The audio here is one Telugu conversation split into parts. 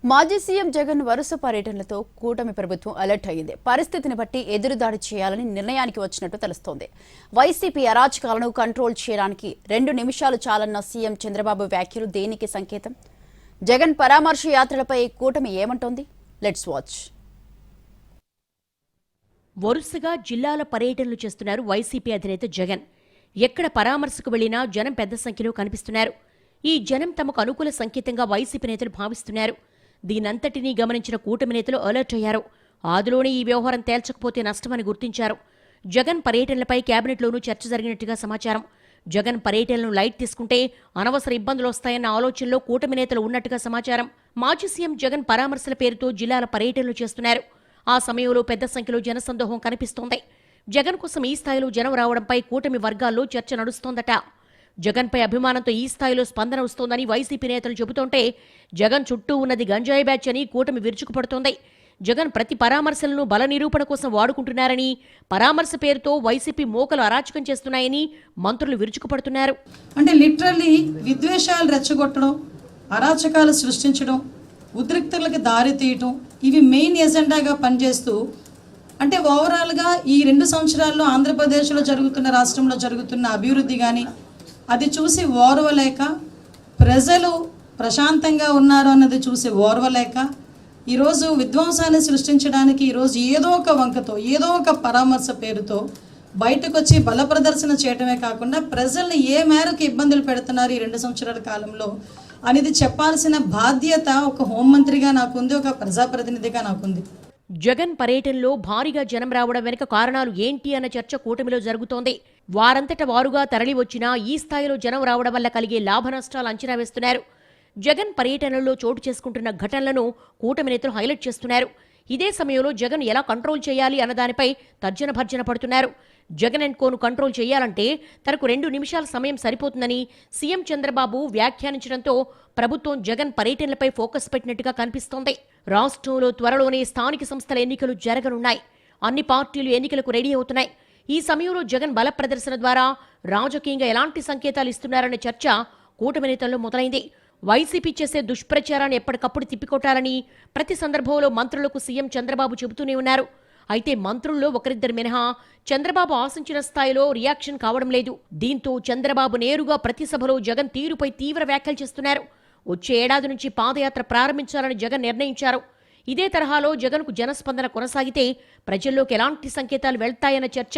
మాజీ సీఎం జగన్ వరుస పర్యటనలతో కూటమి ప్రభుత్వం అలర్ట్ అయింది. పరిస్థితిని బట్టి ఎదురుదాడి చేయాలని నిర్ణయానికి వచ్చినట్టు తెలుస్తోంది. వైసీపీ అరాచకాలను కంట్రోల్ చేయడానికి 2 నిమిషాలు చాలన్న సీఎం చంద్రబాబు వ్యాఖ్యలు దేనికి సంకేతం? జగన్ పరామర్శ యాత్రలపై కూటమి ఏమంటోంది? Let's watch. వరుసగా జిల్లాల పర్యటనలు చేస్తున్నారు వైసీపీ అధినేత జగన్. ఎక్కడ పరామర్శకు వెళ్లినా జనం పెద్ద సంఖ్యలో కనిపిస్తున్నారు. ఈ జనం తమకు అనుకూల సంకేతంగా వైసీపీ నేతలు భావిస్తున్నారు. దీనంతటినీ గమనించిన కూటమి నేతలు అలర్ట్ అయ్యారు. ఆదిలోనే ఈ వ్యవహారం తేల్చకపోతే నష్టమని గుర్తించారు. జగన్ పర్యటనలపై కేబినెట్లోనూ చర్చ జరిగినట్టుగా సమాచారం. జగన్ పర్యటనలను లైట్ తీసుకుంటే అనవసర ఇబ్బందులు వస్తాయన్న ఆలోచనలో కూటమి నేతలు ఉన్నట్టుగా సమాచారం. మాజీ సీఎం జగన్ పరామర్శల పేరుతో జిల్లాల పర్యటనలు చేస్తున్నారు. ఆ సమయంలో పెద్ద సంఖ్యలో జనసందోహం కనిపిస్తోంది. జగన్ కోసం ఈ స్థాయిలో జనం రావడంపై కూటమి వర్గాల్లో చర్చ నడుస్తోందట. జగన్పై అభిమానంతో ఈ స్థాయిలో స్పందన వస్తోందని వైసీపీ నేతలు చెబుతుంటే, జగన్ చుట్టూ ఉన్నది గంజాయి బ్యాచ్ అని కూటమి విరుచుకుపడుతోంది. జగన్ ప్రతి పరామర్శలను బల నిరూపణ కోసం వాడుకుంటున్నారని, పరామర్శ పేరుతో వైసీపీ మోకలు అరాచకం చేస్తున్నాయని మంత్రులు విరుచుకుపడుతున్నారు. అంటే లిటరల్లీ విద్వేషాలు రెచ్చగొట్టడం, అరాచకాలు సృష్టించడం, ఉద్రిక్తలకు దారి తీయటం, ఇవి మెయిన్ ఎజెండాగా పనిచేస్తూ, అంటే ఓవరాల్గా ఈ 2 సంవత్సరాల్లో ఆంధ్రప్రదేశ్లో జరుగుతున్న, రాష్ట్రంలో జరుగుతున్న అభివృద్ధి కానీ అది చూసి ఓర్వలేక, ప్రజలు ప్రశాంతంగా ఉన్నారు అన్నది చూసి ఓర్వలేక, ఈరోజు విధ్వంసాన్ని సృష్టించడానికి ఈరోజు ఏదో ఒక వంకతో, ఏదో ఒక పరామర్శ పేరుతో బయటకు వచ్చి బల ప్రదర్శన చేయడమే కాకుండా ప్రజల్ని ఏ మేరకు ఇబ్బందులు పెడుతున్నారు ఈ 2 సంవత్సరాల కాలంలో అనేది చెప్పాల్సిన బాధ్యత ఒక హోంమంత్రిగా నాకుంది, ఒక ప్రజాప్రతినిధిగా నాకుంది. జగన్ పర్యటనలో భారీగా జనం రావడం వెనుక కారణాలు ఏంటి అన్న చర్చ కూటమిలో జరుగుతోంది. వారంతట వారుగా తరలి వచ్చినా ఈ స్థాయిలో జనం రావడం వల్ల కలిగే లాభ నష్టాలు అంచనా వేస్తున్నారు. జగన్ పర్యటనలో చోటు చేసుకుంటున్న ఘటనలను కూటమి నేతలు హైలైట్ చేస్తున్నారు. ఇదే సమయంలో జగన్ ఎలా కంట్రోల్ చేయాలి అన్నదానిపై తర్జన భర్జన పడుతున్నారు. జగన్ అండ్ కోను కంట్రోల్ చేయాలంటే తనకు 2 నిమిషాల సమయం సరిపోతుందని సీఎం చంద్రబాబు వ్యాఖ్యానించడంతో ప్రభుత్వం జగన్ పర్యటనలపై ఫోకస్ పెట్టినట్టుగా కనిపిస్తోంది. రాష్ట్రంలో త్వరలోనే స్థానిక సంస్థల ఎన్నికలు జరగనున్నాయి. అన్ని పార్టీలు ఎన్నికలకు రెడీ అవుతున్నాయి. ఈ సమయంలో జగన్ బల ప్రదర్శన ద్వారా రాజకీయంగా ఎలాంటి సంకేతాలు ఇస్తున్నారనే చర్చ కూటమి నేతల్లో మొదలైంది. వైసీపీ చేసే దుష్ప్రచారాన్ని ఎప్పటికప్పుడు తిప్పికొట్టాలని ప్రతి సందర్భంలో మంత్రులకు సీఎం చంద్రబాబు చెబుతూనే ఉన్నారు. అయితే మంత్రుల్లో ఒకరిద్దరు మినహా చంద్రబాబు ఆశించిన స్థాయిలో రియాక్షన్ కావడం లేదు. దీంతో చంద్రబాబు నేరుగా ప్రతి సభలో జగన్ తీరుపై తీవ్ర వ్యాఖ్యలు చేస్తున్నారు. వచ్చే ఏడాది నుంచి పాదయాత్ర ప్రారంభించాలని జగన్ నిర్ణయించారు. ఇదే తరహాలో జగన్కు జనస్పందన కొనసాగితే ప్రజల్లోకి ఎలాంటి సంకేతాలు వెళ్తాయన్న చర్చ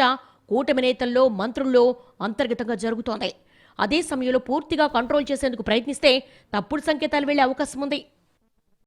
కూటమి నేతల్లో, మంత్రుల్లో అంతర్గతంగా జరుగుతోంది. అదే సమయంలో పూర్తిగా కంట్రోల్ చేసేందుకు ప్రయత్నిస్తే తప్పుడు సంకేతాలు వెళ్లే అవకాశం ఉంది.